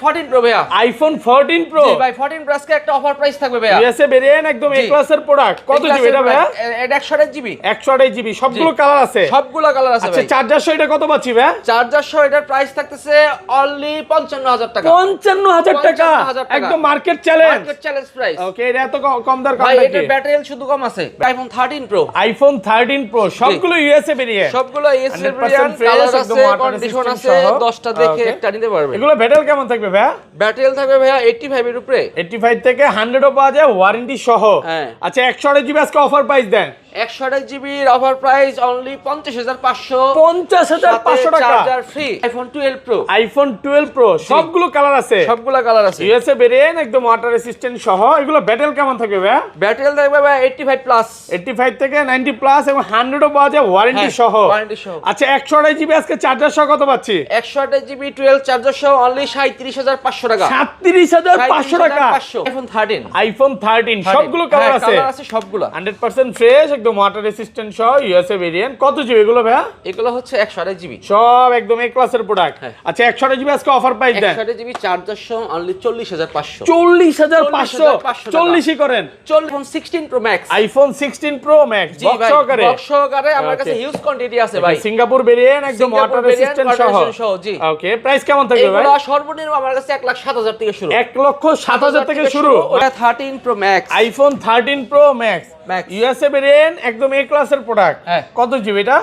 14 pro ভাইয়া। IPhone 14 pro জি ভাই 14 pro আজকে একটা অফার প্রাইস থাকবে ভাইয়া। ইউএসএ ভেরিয়েন্ট একদম এ ক্লাসের প্রোডাক্ট। কত জিবি এটা ভাইয়া? এটা 128 জিবি। 128 জিবি সবগুলো কালার আছে? সবগুলো কালার আছে আচ্ছা ভাই। চার্জার সহ এটা কত পাচ্ছি ভাইয়া? চার্জার সহ এটার প্রাইস থাকতেছে অনলি 55000 টাকা। 55000 টাকা 55,000 টাকা। একদম market challenge. Market challenge price. Okay এটা এত কম দর ভাই কাম এটার ব্যাটারি হেলথ শুধু কম আছে। IPhone 13 pro. আইফোন 13 প্রো সবগুলো ইউএসএ ভেরিয়েন্ট। সবগুলো ইউএসএ ভেরিয়েন্ট, কালার আছে, কন্ডিশন আছে, 10টা দেখে একটা নিতে পারবে। এগুলো ব্যাটারি কেমন থাকবে ভাইয়া? ব্যাটারি থাকবে ভাইয়া 85 এর উপরে। 85 থেকে 100 ও পাওয়া যায় ওয়ারেন্টি সহ। হ্যাঁ। আচ্ছা 128 জিবি আজকে অফার প্রাইস দেন। 128 জিবির অফার প্রাইস অনলি 50500। 50500 টাকা। Charger free. IPhone 12 pro. IPhone 12 pro সবগুলো কালার আছে? সবগুলা কালার আছে। ইউএসএ ভেরিয়েন্ট একদম ওয়াটার রেসিস্ট্যান্ট সহ। এগুলো ব্যাটারি কেমন থাকবে ভাইয়া? ব্যাটারি থাকবে ভাই 85 প্লাস। 85 থেকে 90 প্লাস এবং 100 ও পাওয়া যায় ওয়ারেন্টি সহ। ওয়ারেন্টি সহ। আচ্ছা 128 জিবি আজকে চার্জার সহ কত পাচ্ছি? 128 জিবি 12 চার্জার সহ অনলি 37500 টাকা। 37500 টাকা। আইফোন 13। আইফোন 13 সবগুলো কালার আছে? কালার আছে সবগুলো। 100% ফ্রেশ একদম ওয়াটার রেসিস্ট্যান্ট সহ ইউএসএ ভেরিয়েন্ট। কত জিবি এগুলো ভাইয়া? এগুলো হচ্ছে 128 জিবি। সব একদম এ ক্লাসের প্রোডাক্ট। আচ্ছা 128 জিবি আজকে অফার প্রাইস দেন। 128 জিবি চার্জার সহ অনলি 40500। 40500 40ই করেন। IPhone 16 Pro Max. IPhone 16 Pro Max জি বক্স ভাই সহকারে? বক্স সহকারে আমার কাছে হিউজ কোয়ান্টিটি আছে ভাই। সিঙ্গাপুর ভেরিয়েন্ট একদম ওয়াটার রেসিস্ট্যান্ট সহ। জি ওকে প্রাইস কেমন থাকবে ভাই? এগুলো সর্বনিম্ন আমার কাছে 1,07,000 থেকে শুরু। 1,07,000 থেকে শুরু। ওটা 13 pro Max. IPhone 13 pro max USA variant একদম এ ক্লাসের প্রোডাক্ট। কত জিবি এটা?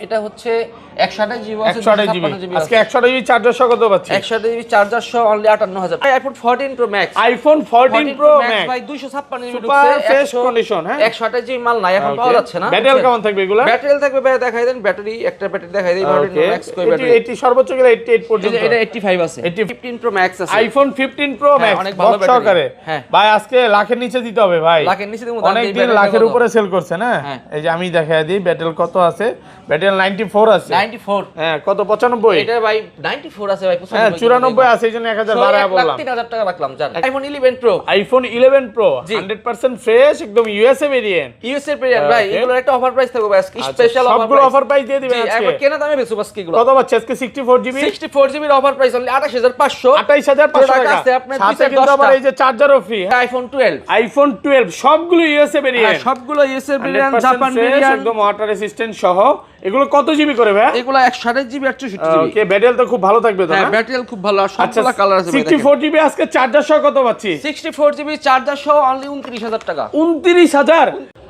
এটা হচ্ছে 128 জিবি আছে। 128 জিবি আজকে 128 জিবি চার্জার সহ কত পাচ্ছি? 128 জিবি চার্জার সহ only 58000। IPhone 14 pro Max. IPhone 14 pro max ভাই 256 জিবি সুপার ফ্রেশ কন্ডিশন। হ্যাঁ 128 জিবি মাল নাই এখন পাওয়া যাচ্ছে না। ব্যাটারি কেমন থাকবে এগুলা? ব্যাটারি থাকবে ভাই দেখাই দেন। ব্যাটারি একটা ব্যাটারি দেখাই দেই 14 প্রো ম্যাক্স কই ব্যাটারি? এটি সর্বোচ্চ গেলে 88 পর্যন্ত। এটা 85 আছে। 15 প্রো ম্যাক্স আছে। আইফোন 15 প্রো ম্যাক্স অনেক ভালো বক্স সহকারে। হ্যাঁ ভাই আজকে লাখের নিচে দিতে হবে ভাই। লাখের নিচে দিমু। অনেক দিন লাখের উপরে সেল করছে না। এই যে আমি দেখাই দিই ব্যাটারি কত আছে। ব্যাটারি 94 আছে। 94 হ্যাঁ কত 95? এটা ভাই 94 আছে ভাই 95। হ্যাঁ 94 আছে এইজন্য 1000 বাড়ায় বললাম। 3000 টাকা রাখলাম জান। IPhone 11 pro. IPhone 11 pro 100% fresh একদম ইউএসএ ভেরিয়েন্ট। ইউএসএ ভেরিয়েন্ট ভাই এগুলোর একটা অফার প্রাইস থাকবে আজকে স্পেশাল অফার। সবগুলো অফার প্রাইস দিয়ে দিবেন আজকে। একবার কেনা দামে বেচবো আজকে এগুলো। কত পাচ্ছে আজকে? 64 জিবি 64 জিবির অফার প্রাইস অনলি 28500। 28500 টাকা। সাথে কিন্তু আবার এই যে চার্জারও ফ্রি। আইফোন 12। আইফোন 12 সবগুলো ইউএসএ ভেরিয়েন্ট। সবগুলো ইউএসএ ভেরিয়েন্ট, জাপান ভেরিয়েন্ট একদম ওয়াটার রেসিস্ট্যান্ট সহ। এগুলো কত জিবি করে ভাই? এগুলো 128 জিবি 864 জিবি। ওকে ব্যাটারি তো খুব ভালো থাকবে তো না? হ্যাঁ ব্যাটারি খুব ভালো আর সবগুলো কালার আছে ভাই। 64 জিবি আজকে চার্জার সহ কত পাচ্ছি? 64 জিবি চার্জার সহ অনলি 29000 টাকা। 29000।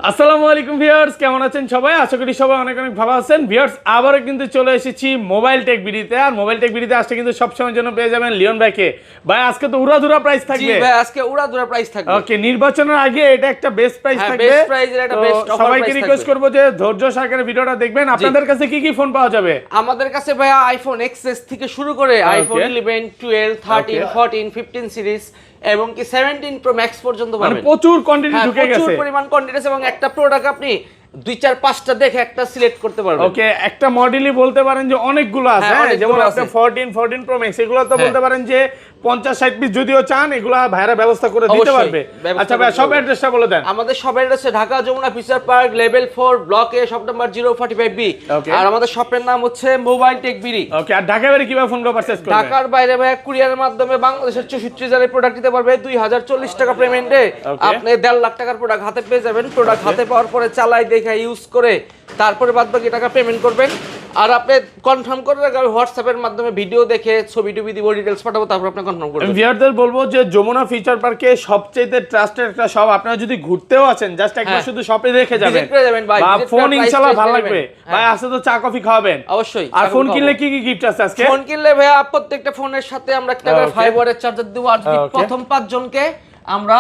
আসসালামু আলাইকুম ভিউয়ার্স, কেমন আছেন সবাই? আশা করি সবাই অনেক অনেক ভালো আছেন। ভিউয়ার্স আবারও কিন্তু চলে এসেছি মোবাইল টেক ভিডিওতে। আর মোবাইল টেক ভিডিওতে আসলে কিন্তু সবসময়ের জন্য পেয়ে যাবেন লিওন ভাইকে। ভাই আজকে তো উড়াধুরা প্রাইস থাকবে। জি ভাই আজকে উড়াধুরা প্রাইস থাকবে। ওকে নির্বাচনের আগে এটা একটা বেস্ট প্রাইস থাকবে। বেস্ট প্রাইজের একটা বেস্ট অফার প্রাইস থাকবে। সবাইকে রিকোয়েস্ট করব যে ধৈর্য সহকারে ভিডিওটা দেখবেন। আপনাদের কাছে কি কি ফোন পাওয়া যাবে? আমাদের কাছে ভাই আইফোন এক্সএস থেকে শুরু করে আইফোন 11, 12, 13, 14, 15 সিরিজ এবং কি 17 প্রো ম্যাক্স পর্যন্ত পাবেন। মানে প্রচুর কোয়ান্টিটি ঢুকে গেছে। প্রচুর পরিমাণ কোয়ান্টিটি আছে এবং একটা প্রোডাক্ট আপনি 2 4 5টা দেখে একটা সিলেক্ট করতে পারবেন। ওকে একটা মডেলই বলতে পারেন যে অনেকগুলো আছে। যেমন আপনি 14 প্রো ম্যাক্স এগুলো তো বলতে পারেন যে 50-60 পিস যদিও চান এগুলা ভাইরা ব্যবস্থা করে দিতে পারবে। আচ্ছা ভাই সব অ্যাড্রেসটা বলে দেন। আমাদের সব address Dhaka Jamuna future park level 4 block A shop number 045B। আর আমাদের শপের নাম হচ্ছে মোবাইল টেক বিডি। ওকে আর ঢাকা বাইরে কিভাবে ফোনগুলো পারচেজ করবে? ঢাকার বাইরে ভাই কুরিয়ারের মাধ্যমে বাংলাদেশের 64 জেলায় প্রোডাক্ট দিতে পারবে। 2040 টাকা পেমেন্টে আপনি 1.5 লাখ টাকার প্রোডাক্ট হাতে পেয়ে যাবেন। প্রোডাক্ট হাতে পাওয়ার পরে চালাই দেখে ইউজ করে তারপরে বাদবাকি টাকা পেমেন্ট করবেন। আর আপনি কনফার্ম করে রাখবেন হোয়াটসঅ্যাপের মাধ্যমে ভিডিও দেখে ছবি টবি দিব ডিটেইলস পাঠাবো তারপর আপনি কনফার্ম করবেন। ভিউয়ারদের বলবো যে যমুনা ফিচার পার্কে সবচেয়ে ট্রাস্টেড একটা শপ। আপনারা যদি ঘুরতেও আছেন জাস্ট একবার শুধু শপে দেখে যাবেন। বা ফোন ইনশাআল্লাহ ভালো লাগবে। ভাই আসলে তো চা কফি খাওয়াবেন অবশ্যই। আর ফোন কিনলে কি কি গিফট আছে আজকে? ফোন কিনলে ভাইয়া প্রত্যেকটা ফোনের সাথে আমরা একটা করে 5 ওয়াটের চার্জার দেব। আর যদি প্রথম 5 জনকে আমরা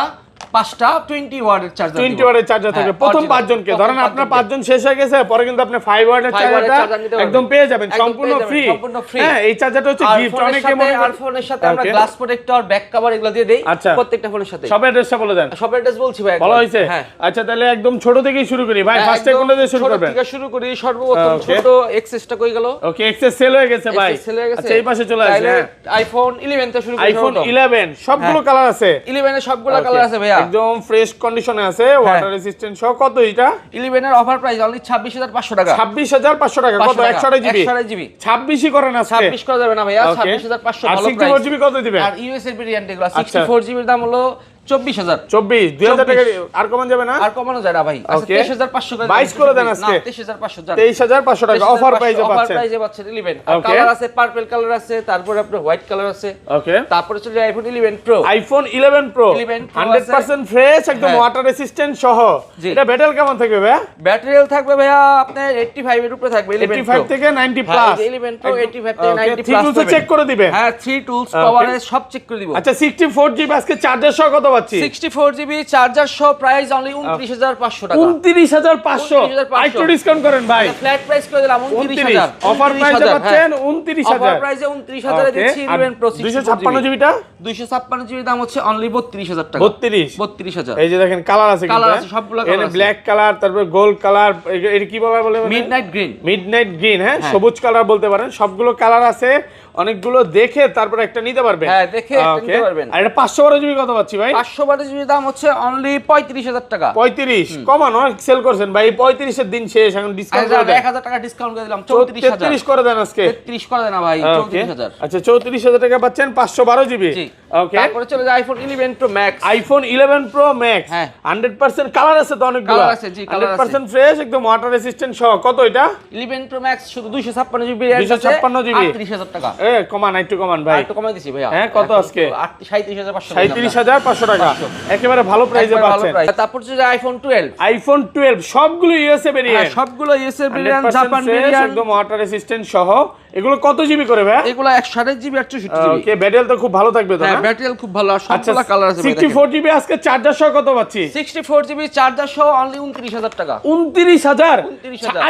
5টা 20 ওয়াটের চার্জার 20 ওয়াটের চার্জার থাকে প্রথম 5 জনকে। ধরেন আপনার 5 জন শেষ হয়ে গেছে পরে কিন্তু আপনি 5 ওয়াটের চার্জারটা একদম পেয়ে যাবেন সম্পূর্ণ ফ্রি। হ্যাঁ এই চার্জারটা হচ্ছে গিফট। অনেকে মনে করে আর ফোনের সাথে আমরা গ্লাস প্রোটেক্টর ব্যাক কভার এগুলো দিয়ে দেই প্রত্যেকটা ফোনের সাথে। সব অ্যাড্রেসটা বলে দেন। সব অ্যাড্রেস বলছি ভাই। ভালো হইছে? আচ্ছা তাহলে একদম ছোট থেকেই শুরু করি ভাই। ফার্স্টে কোনটা দিয়ে শুরু করবেন? ঠিক আছে শুরু করি। সর্বপ্রথম ছোট এক্সেসটা কই গেল? ওকে এক্সেস সেল হয়ে গেছে ভাই। আচ্ছা এই পাশে চলে আসেন। আইফোন 11 তে শুরু করি। আইফোন 11 সবগুলো কালার আছে। 11 এর সবগুলো কালার আছে ভাইয়া। একদম ফ্রেশ কন্ডিশনে আছে, ওয়াটার রেজিস্ট্যান্ট সহ। কত এটা? 11 এর অফার প্রাইস অনলি 26500 টাকা। 26500 টাকা। কত? 128 জিবি। 128 জিবি। 26ই করেন আজকে। 26 করা যাবে না ভাইয়া, 26500 আর ভালো 64 প্রাইস। জিবি কত দিবেন? আর ইউএস এর ভেরিয়েন্ট এগুলো 64 জিবির দাম হলো 24000। 2000 টাকা আর কমান যাবে না? আর কমানো যায় না ভাই। আচ্ছা 23500 করে 22 করে দেন আজকে। 23500 জান। 23500 টাকা অফার প্রাইসে পাচ্ছেন। অফার প্রাইসে পাচ্ছেন 11। আর কালার আছে, পার্পল কালার আছে, তারপরে আপনার হোয়াইট কালার আছে। ওকে। তারপরে চলে iPhone 11 pro. IPhone 11 pro 100% fresh, একদম ওয়াটার রেজিস্ট্যান্ট সহ। এটা ব্যাটারি কেমন থাকবে ভাই? ব্যাটারি থাকবে ভাইয়া আপনার 85 এর উপরে থাকবে। 85 থেকে 90 প্লাস। 11 প্রো 85 থেকে 90 প্লাস। 3 টুলস চেক করে দিবেন। হ্যাঁ 3 টুলস কভারেজ সব চেক করে দিব। আচ্ছা 64 জিবি আজকে চার্জার সহ কত পাচ্ছি? 64 জিবি চার্জার সহ প্রাইস অনলি 29500 টাকা। 29500। একটু ডিসকাউন্ট করেন ভাই। ফ্ল্যাট প্রাইস করে দিলাম 29000। অফার প্রাইসে পাচ্ছেন 29000। অফার প্রাইসে 29000 এ দিচ্ছি 11 প্রো 256 জিবিটা। 256 জিবি দাম হচ্ছে অনলি 32000 টাকা। 32000। এই যে দেখেন কালার আছে, কালার আছে, সবগুলো কালার আছে। ব্ল্যাক কালার, তারপর গোল্ড কালার, এটা কি বলে মিডনাইট গ্রিন। মিডনাইট গ্রিন, হ্যাঁ সবুজ কালার বলতে পারেন। সবগুলো কালার আছে, অনেকগুলো দেখে তারপর একটা নিতে পারবেন। হ্যাঁ দেখে একটা নিতে পারবেন। আর এটা 512 জিবি কত পাচ্ছি ভাই? 512 জিবি দাম হচ্ছে অনলি 35000 টাকা। 35 কমানো সেল করছেন ভাই। 35 এর দিন শেষ, এখন ডিসকাউন্ট করে দেন। 1000 টাকা ডিসকাউন্ট করে দিলাম 34000। 33 করে দেন আজকে। 33 করে দেন না ভাই, 34000। আচ্ছা 34000 টাকা পাচ্ছেন 512 জিবি। ওকে। তারপরে চলে যায় iPhone 11 pro Max. IPhone 11 pro max 100% colour আছে তো অনেকগুলো। কালার আছে, জি কালার আছে। 100% ফ্রেশ, একদম ওয়াটার রেজিস্ট্যান্ট সহ। কত এটা? 11 প্রো ম্যাক্স শুধু 256 জিবি। 256 জিবি 38000 টাকা। কমান একটু কমান ভাই। একটু কমাই দিছি ভাইয়া। হ্যাঁ কত আজকে? 37500। 37500 টাকা। একেবারে ভালো প্রাইসে পাচ্ছেন। তারপর যে আইফোন 12। আইফোন 12 সবগুলো ইউএসএ ভেরিয়েন্ট। সবগুলো ইউএসএ ভেরিয়েন্ট, জাপান ভেরিয়েন্ট, একদম ওয়াটার রেজিস্ট্যান্ট সহ। এগুলো কত জিবি করে ভাই? এগুলো 128 জিবি 864 জিবি। ওকে, ব্যাটারি তো খুব ভালো থাকবে তো না? হ্যাঁ ব্যাটারি খুব ভালো। আর সবগুলো কালার আছে। 64 জিবি আজকে চার্জার সহ কত পাচ্ছি? 64 জিবি চার্জার সহ অনলি 29000 টাকা। 29000।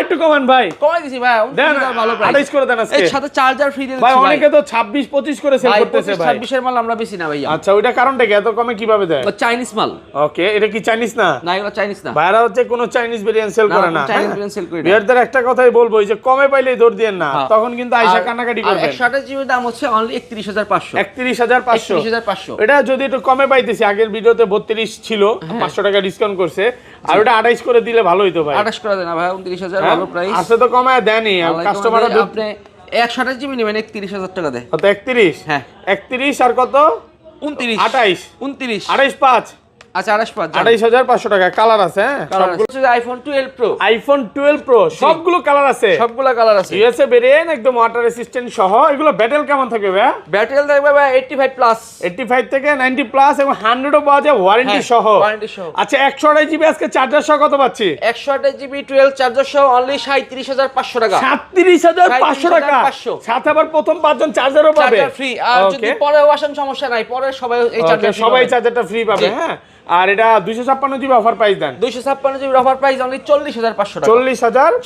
একটু কমান ভাই। কমাই দিছি ভাই, 29000 ভালো প্রাইস। 28 করে দেন আজকে। এর সাথে চার্জার ফ্রি দিয়ে দিচ্ছি ভাই। ভাই অনেকে তো 26 25 করে সেল করতেছে ভাই। 26 এর মাল আমরা বেশি না ভাইয়া। আচ্ছা ওইটা কারণটা কি? এত কমে কিভাবে দেয়? ও চাইনিজ মাল। ওকে, এটা কি চাইনিজ না? না এগুলো চাইনিজ না। ভাইরা হচ্ছে কোনো চাইনিজ ভেরিয়েন্ট সেল করে না। চাইনিজ ভেরিয়েন্ট সেল করে না। বিয়ারদের একটা কথাই বলবো, এই যে কমে পাইলেই দৌড় দিয়েন না, তখন কিন্তু আয়শা কান্নাকাটি করবেন। 128 জিবি দাম হচ্ছে অনলি 31500। 31500। 31500। এটা যদি একটু কমে পাইতেছি, আগের ভিডিওতে 32 ছিল, 500 টাকা ডিসকাউন্ট করছে। আর ওটা 28 করে দিলে ভালো হইতো ভাই। 28 করে দেন ভাই, 29000 ভালো প্রাইস। আসলে তো কমায় দেনই কাস্টমাররা। আপনি 128 জিবি নেবেন 31000 টাকা দেয়। কত? 31। হ্যাঁ 31 আর কত? 29 28 29 28 5। আচ্ছা 28 28500 টাকা। কালার আছে, হ্যাঁ সবগুলো আইফোন 12 প্রো। আইফোন 12 প্রো সবগুলো কালার আছে। সবগুলো কালার আছে। ইউএসএ ভেরিয়েন্ট, একদম ওয়াটার রেজিস্ট্যান্ট সহ। এগুলো ব্যাটারি কেমন থাকবে ভাই? ব্যাটারি থাকবে ভাই 85 প্লাস। 85 থেকে 90 প্লাস, এবং 100ও পাওয়া যায় ওয়ারেন্টি সহ। ওয়ারেন্টি সহ। আচ্ছা 128 জিবি আজকে চার্জার সহ কত পাচ্ছি? 128 জিবি 12 চার্জার সহ অনলি 37500 টাকা। 37500 টাকা। 37500 সাথে আবার প্রথম 5 জন চার্জারও পাবে। Charger free. আর যদি পরে আসেন সমস্যা নাই, পরে সবাই এই চার্জার সবাই চার্জারটা ফ্রি পাবে। হ্যাঁ আর এটা 256 জিবি অফার প্রাইস দেন। 256 জিবি অফার প্রাইস অনলি 40500 টাকা।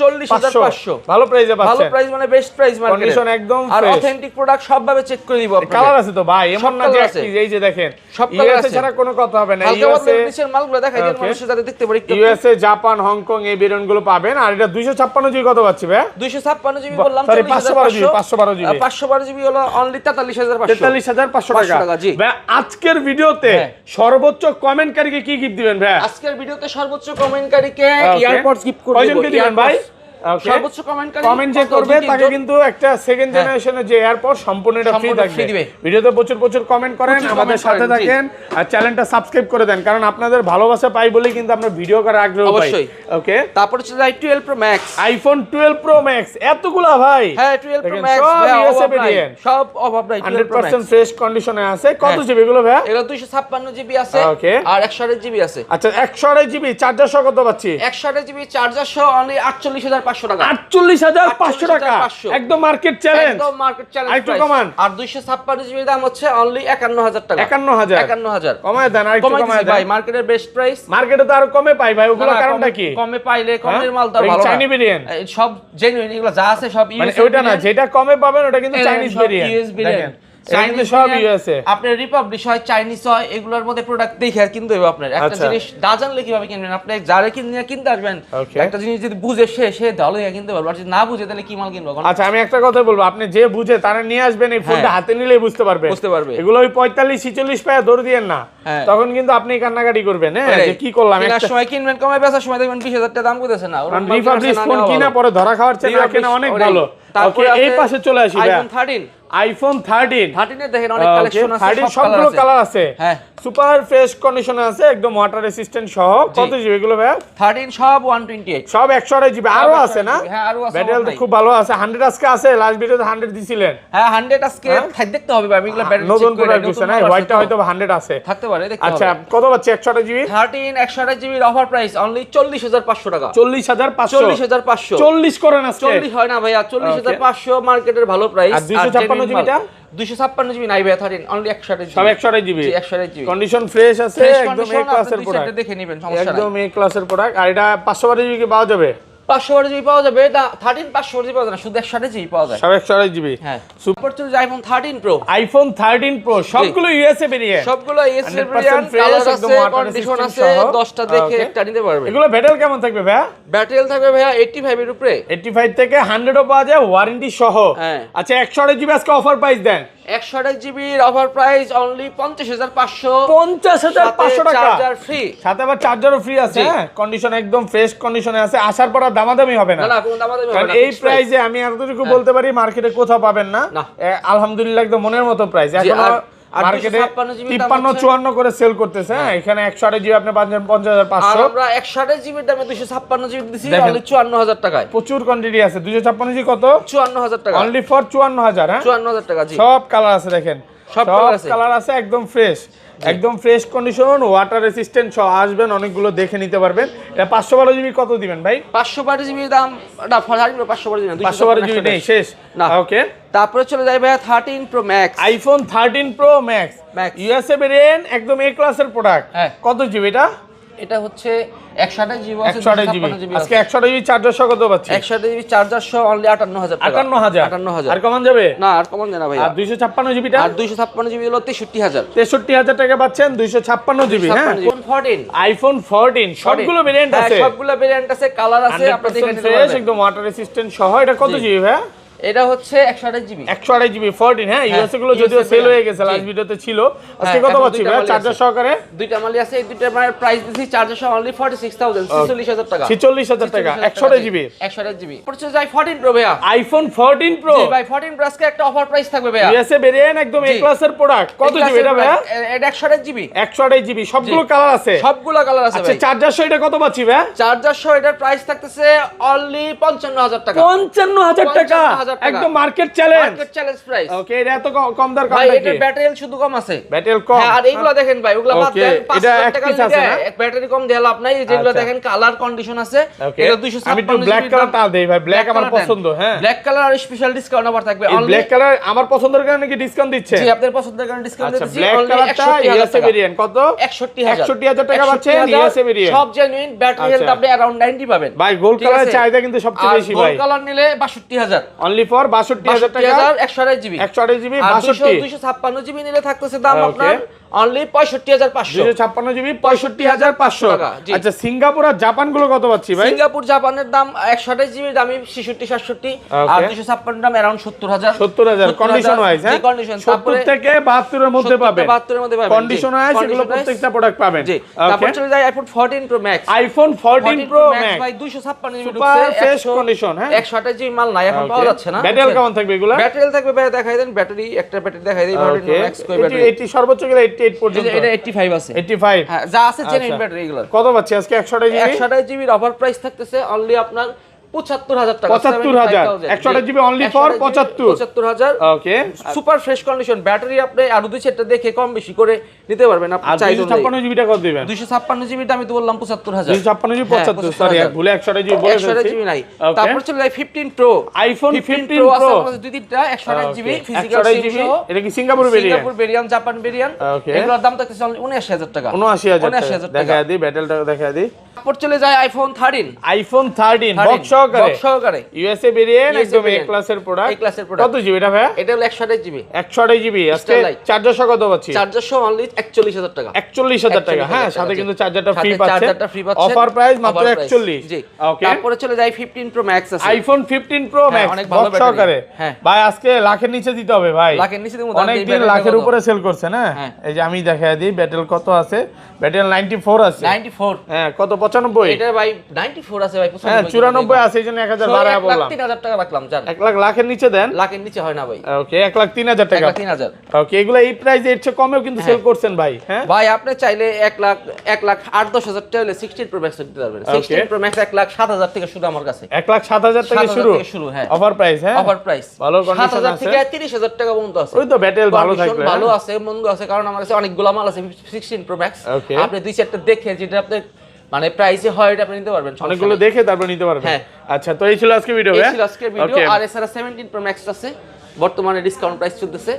40500 ভালো প্রাইসে পাচ্ছেন। ভালো প্রাইস মানে বেস্ট প্রাইস মার্কেটে। কন্ডিশন একদম আর ফ্রেশ। অথেন্টিক প্রোডাক্ট সবভাবে চেক করে দিব আপনাকে। কালার আছে তো ভাই, এমন না যে এই যে দেখেন সব কালার আছে, ছাড়া কোনো কথা হবে না। ইউএসএ নিচের মালগুলো দেখাই দেন মানুষ যাতে দেখতে পারে একটু। ইউএসএ, জাপান, হংকং এই ভেরিয়েন্টগুলো পাবেন। আর এটা 256 জিবি কত পাচ্ছি ভাই? 256 জিবি বললাম, 512 জিবি 512 জিবি 512 জিবি হলো অনলি 43500। 43500 টাকা। ভাই আজকের ভিডিওতে সর্বোচ্চ কমেন্টকারীকে কি গিফট দিবেন ভাই? আজকের ভিডিওতে সর্বোচ্চ কমেন্টকারীকে ইয়ারপডস গিফট করব। কয়জনকে দিবেন ভাই? সর্বোচ্চ কমেন্টকারী কমেন্ট যে করবে তাকে কিন্তু একটা সেকেন্ড জেনারেশনের যে এয়ারপড সম্পূর্ণটা ফ্রি থাকবে। ভিডিওতে প্রচুর কমেন্ট করেন, আমাদের সাথে থাকেন, আর চ্যানেলটা সাবস্ক্রাইব করে দেন, কারণ আপনাদের ভালোবাসা পাই বলেই কিন্তু আমরা ভিডিও করার আগ্রহ পাই। অবশ্যই। ওকে, তারপর হচ্ছে i12 Pro Max। IPhone 12 Pro Max এতগুলা ভাই। হ্যাঁ 12 Pro Max সব অভাব নাই। 100% ফ্রেশ কন্ডিশনে আছে। কত জিবি এগুলো ভাই? এগুলো 256 জিবি আছে আর 128 জিবি আছে। আচ্ছা 128 জিবি চার্জার সহ কত পাচ্ছি? 128 জিবি চার্জার সহ অনলি 48500 টাকা। 48500 টাকা, একদম মার্কেট চ্যালেঞ্জ। একদম মার্কেট চ্যালেঞ্জ আরেকটু কমান। আর 256 জিবি দাম হচ্ছে অনলি 51000 টাকা। 51000 কমায় দেন, আরেকটু কমায় দেন ভাই। মার্কেটের বেস্ট প্রাইস। মার্কেটে তো আরো কমে পাই ভাই, ওগুলো কারণটা কি? কমে পাইলে কমের মাল তো ভালো না। চাইনিজ ভেরিয়েন্ট সব জেনুইন, এগুলো যা আছে সব মানে ওইটা না, যেটা কমে পাবেন ওটা কিন্তু চাইনিজ ভেরিয়েন্ট। দেখেন এটা কিন্তু সব ইউএসএ। আপনার রিপাবলিশ হয়, চাইনিজ হয়, এগুলোর মধ্যে প্রোডাক্ট দেখে আর কিনতে হবে আপনার। একটা জিনিস না জানলে কিভাবে কিনবেন? আপনি যারা কিনতে আসবেন, একটা জিনিস যদি বুঝে সে তাহলে কিনতে পারবে, আর যদি না বুঝে তাহলে কি মাল কিনবো? আচ্ছা আমি একটা কথা বলবো, আপনি যে বুঝে তারা নিয়ে আসবেন, এই ফোনটা হাতে নিলেই বুঝতে পারবে। এগুলো ওই 45-46 পায়া দৌড় দিয়েন না, তখন কিন্তু আপনি কান্নাকাটি করবেন, হ্যাঁ যে কি করলাম। একটা সময় কিনবেন কমে, বেচার সময় দেখবেন 20,000 টাকা দাম কইতেছে না। রিপাবলিশ ফোন কিনা পরে ধরা খাওয়ার চেয়ে না কেনা অনেক ভালো। ওকে, এই পাশে চলে আসি ভাই। আইফোন 13 এর দেখেন অনেক কালেকশন আছে, সবগুলো কালার আছে। হ্যাঁ, সুপার ফ্রেশ কন্ডিশনে আছে, একদম ওয়াটার রেসিস্ট্যান্ট সহ। কত জিবি এগুলো ভাই? 13 সব 128, সব 128 জিবি। আরো আছে না? হ্যাঁ আরো আছে। ব্যাটারি তো খুব ভালো আছে। 100 আজকে আছে, লাস্ট ভিডিওতে 100 দিছিলেন। হ্যাঁ 100 আজকে দেখতে হবে ভাই, এগুলো ব্যাটারি নতুন প্রোডাক্ট দিছে না, হোয়াইটটা হয়তো 100 আছে, থাকতে পারে, দেখতে হবে। আচ্ছা কত পাচ্ছে 128 জিবি? 13 128 জিবির অফার প্রাইস অনলি 40,500 টাকা। 40,500 40,500 40 করেন আজকে। 40 হয় না ভাইয়া, 40,500 মার্কেটের ভালো প্রাইস। আর 256 জিবিটা? 256 জিবি নাই ভাইয়া, 13 অনলি 128 জিবি। সব 128 জিবি। 128 জিবি কন্ডিশন ফ্রেশ আছে, একদম এ ক্লাসের প্রোডাক্ট। দেখে নেবেন, সমস্যা নাই, একদম এ ক্লাসের প্রোডাক্ট। আর এটা 512 জিবি কি পাওয়া যাবে? 512 জিবি পাওয়া যাবে না, 13 512 জিবি পাওয়া যায় না, শুধু 128 জিবি পাওয়া যায়। সব 128 জিবি। হ্যাঁ, সুপার চলছে আইফোন 13 প্রো। আইফোন 13 প্রো সবগুলো ইউএসএ ভেরিয়েন্ট, সবগুলো ইউএসএ ভেরিয়েন্ট, কালার আছে, কন্ডিশন আছে, 10টা দেখে একটা নিতে পারবে। এগুলো ব্যাটারি কেমন থাকবে ভাইয়া? ব্যাটারি থাকবে ভাইয়া 85 এর উপরে, 85 থেকে 100 ও পাওয়া যায়, ওয়ারেন্টি সহ। হ্যাঁ, আচ্ছা 128 জিবি আজকে অফার প্রাইস দেন। 128 জিবির অফার প্রাইস অনলি 50,500, 50,500 টাকা, চার্জার ফ্রি, সাথে আবার চার্জারও ফ্রি আছে। হ্যাঁ, কন্ডিশন একদম ফ্রেশ কন্ডিশনে আছে, আসার পর আর দামাদামি হবে না। না কোনো দামাদামি হবে কারণ না, এই প্রাইসে আমি এতটুকু বলতে পারি মার্কেটে কোথাও পাবেন না। আলহামদুলিল্লাহ একদম মনের মতো প্রাইস। এখন মার্কেটে 53-54 করে সেল করতেছে। হ্যাঁ, এখানে 128 জিবি আপনি পাচ্ছেন 50,500। আর আমরা 128 জিবির দামে 256 জিবি দিছি অনলি 54,000 টাকায়। প্রচুর কোয়ান্টিটি আছে। 256 জিবি কত? 54,000 টাকা, অনলি ফর 54,000। হ্যাঁ, 54,000 টাকা। জি, সব কালার আছে, দেখেন সব কালার আছে, একদম ফ্রেশ, একদম ফ্রেশ কন্ডিশন, ওয়াটার রেসিস্ট্যান্ট সহ। আসবেন, অনেকগুলো দেখে নিতে পারবেন। এটা 512 জিবি কত দিবেন ভাই? 512 জিবির দাম না, 512 জিবি না, 512 জিবি নেই, শেষ না। ওকে, তারপরে চলে যাই ভাই 13 pro Max. IPhone 13 pro max USA variant, একদম এ ক্লাসের প্রোডাক্ট। কত জিবি এটা? এটা হচ্ছে 128 জিবি আছে, 128 জিবি। আজকে 128 জিবি চার্জার সহ কত পাচ্ছি? 128 জিবি চার্জার সহ অনলি 58,000 টাকা। 58,000 আর কমান যাবে না, আর কমান দেনা ভাই। আর 256 জিবিটা? আর 256 জিবি হলো 63,000। 63,000 টাকা পাচ্ছেন 256 জিবি। হ্যাঁ, আইফোন 14 সবগুলো ভেরিয়েন্ট আছে, সবগুলো ভেরিয়েন্ট আছে, কালার আছে, আপনি দেখে নিতে পারবেন। একদম ওয়াটার রেসিস্ট্যান্ট সহ। এটা কত জিবি ভাই? এটা হচ্ছে 128 জিবি। 128 জিবি 14। হ্যাঁ, ইউএসএ গুলো যদিও সেল হয়ে গেছে, লাস্ট ভিডিওতে ছিল। আজকে কত পাচ্ছি ভাই চার্জার সহকারে? দুইটা মালি আছে, এই দুইটার মানে প্রাইস দিছি চার্জার সহ অনলি 46,000, 46,000 টাকা। 46,000 টাকা 128 জিবি। 128 জিবি পড়ছে যাই 14 প্রো ভাইয়া। IPhone 14 pro. জি ভাই, 14 প্রো আজকে একটা অফার প্রাইস থাকবে ভাইয়া। ইউএসএ ভেরিয়েন্ট, একদম এ ক্লাসের প্রোডাক্ট। কত জিবি এটা ভাইয়া? এটা 128 জিবি। 128 জিবি, সবগুলো কালার আছে, সবগুলো কালার আছে। আচ্ছা চার্জার সহ এটা কত পাচ্ছি ভাই? চার্জার সহ এটার প্রাইস থাকতেছে অনলি 55,000 টাকা। 55,000 টাকা, একদম market challenge, market challenge price. Okay, এটা এত কম দর ভাই, এটা ব্যাটারি শুধু কম আছে, ব্যাটারি কম। হ্যাঁ, আর এইগুলো দেখেন ভাই, ওগুলো বাদ দেন, 5,000 টাকা আছে না, ব্যাটারি কম দেয়া লাভ নাই। যেগুলো দেখেন কালার কন্ডিশন আছে, এটা 256। আমি একটু ব্ল্যাক কালারটা দেই ভাই, ব্ল্যাক আমার পছন্দ। হ্যাঁ, ব্ল্যাক কালার আর স্পেশাল ডিসকাউন্ট অফার থাকবে। এই ব্ল্যাক কালার আমার পছন্দের কারণে কি ডিসকাউন্ট দিচ্ছে? জি, আপনাদের পছন্দের কারণে ডিসকাউন্ট দিচ্ছি। ব্ল্যাক কালারটা ইউএসএ ভেরিয়েন্ট কত? 61,000 টাকা পাচ্ছেন ইউএসএ ভেরিয়েন্ট। সব জেনুইন, ব্যাটারি হেলথ আপনি अराउंड 90 পাবেন ভাই। গোল্ড কালারের চাহিদা কিন্তু সবচেয়ে বেশি ভাই। গোল্ড কালার নিলে 62,000 অনলি ফর 62,000 টাকা। 128 জিবি, 128 জিবি 62। 256 জিবি নিলে থাকতেছে দাম আপনার অনলি 65,500। 256 জিবি 65,500 টাকা। আচ্ছা, সিঙ্গাপুর আর জাপান গুলো কত পাচ্ছি ভাই? সিঙ্গাপুর জাপানের দাম 128 জিবি দামি 66-67, আর 256 দাম अराउंड 70,000। 70,000 condition wise. হ্যাঁ, কন্ডিশন 70 থেকে 72 এর মধ্যে পাবেন। 72 এর মধ্যে পাবেন কন্ডিশন ওয়াইজ এগুলো প্রত্যেকটা প্রোডাক্ট পাবেন। জি, তারপর চলে যায় iPhone 14 pro Max. IPhone 14 pro max ভাই 256 জিবি সুপার ফ্রেশ কন্ডিশন। হ্যাঁ, 128 জিবি মাল নাই, এখন পাওয়া যাচ্ছে না। ব্যাটারি কেমন থাকবে এগুলা? ব্যাটারি থাকবে ভাই, দেখাই দেন ব্যাটারি, একটা ব্যাটারি দেখাই দেই। 14 প্রো ম্যাক্স কই ব্যাটারি? 80 সর্বোচ্চ গেলে 88 পর্যন্ত। এটা 85 আছে। 85। হ্যাঁ, যা আছে জেনুইন ব্যাটারি এগুলো। কত পাচ্ছি আজকে 128 জিবি? 128 জিবির অফার প্রাইস থাকতেছে অনলি আপনার 75,000 টাকা। 75,000 128 GB only for 75,000। Okay, super fresh condition battery, আপনি আরো দুই সেটটা দেখে কম বেশি করে নিতে পারবেন আপনি চাইলে। 256 জিবিটা কত দিবেন? 256 জিবিটা আমি তো বললাম 75,000। 256 জিবি 75, সরি ভুলে 128 জিবি বলে ফেলেছি। 128 জিবি নাই। তারপর চলে যায় 15 প্রো। আইফোন 15 আছে প্রো আমাদের দুই তিনটা 128 জিবি ফিজিক্যাল 128 জিবি। এটা কি Singapore variant? Singapore variant, Japan variant. এগুলোর দাম থাকতেছে অনলি 79,000 টাকা। 79,000 টাকা। দেখা দিই ব্যাটারিটা, দেখা দিই। তারপর চলে যায় আইফোন 13। আইফোন 13 বক্স সহকারে ইউএসএ ভেরিয়েন্ট একদম এ ক্লাসের প্রোডাক্ট A ক্লাসের প্রোডাক্ট কত জিবি এটা ভাই এটা হলো 128 জিবি 128 জিবি আজকে চার্জার সহ কত পাচ্ছি চার্জার সহ অনলি 41000 টাকা 41000 টাকা হ্যাঁ সাথে কিন্তু চার্জারটা ফ্রি পাচ্ছেন চার্জারটা ফ্রি পাচ্ছেন অফার প্রাইস মাত্র 41 জি ওকে তারপরে চলে যাই 15 প্রো ম্যাক্স আছে আইফোন 15 প্রো ম্যাক্স অনেক ভালো ব্যাটারি সহকারে হ্যাঁ ভাই আজকে লাখের নিচে দিতে হবে ভাই লাখের নিচে দেবো অনেক দিন লাখের উপরে সেল করছে না এই যে আমি দেখাই দিই ব্যাটেল কত আছে ব্যাটেল 94 আছে 94 হ্যাঁ কত 95 এটা ভাই 94 আছে ভাই হ্যাঁ 94 আছে এইজন্য 1000 বাড়ায় বললাম 3000 টাকা রাখলাম জান 1 লাখ লাখের নিচে দেন লাখের নিচে হয় না ভাই ওকে 1,03,000 টাকা 1,03,000 ওকে এগুলা এই প্রাইসে এর চেয়ে কমেও কিন্তু সেল করছেন ভাই হ্যাঁ ভাই আপনি চাইলে 1,08,10,000 টাকা হলে 16 প্রো ম্যাক্স দিতে পারবেন 16 প্রো ম্যাক্স 1,07,000 থেকে শুরু আমার কাছে 1,07,000 থেকে 7,000 শুরু থেকে শুরু হ্যাঁ অফার প্রাইস হ্যাঁ অফার প্রাইস ভালো কন্ডিশন 7,000 আছে থেকে 30,000 টাকা পর্যন্ত আছে ওই তো ব্যাটেল ভালো Condition থাকবে ভালো আছে মন্দ আছে কারণ আমার কাছে অনেকগুলো মাল আছে 16 প্রো ম্যাক্স Okay. আপনি দুই চারটা দেখে যেটা আপনি মানে প্রাইসে হয় এটা আপনি নিতে পারবেন অনেকগুলো দেখে তারপর নিতে পারবেন হ্যাঁ। আচ্ছা তো এই ছিল আজকে ভিডিও এই হ্যাঁ ছিল আজকের ভিডিও আর এছাড়া 17 প্রো ম্যাক্স আছে বর্তমানে ডিসকাউন্ট প্রাইস চলতেছে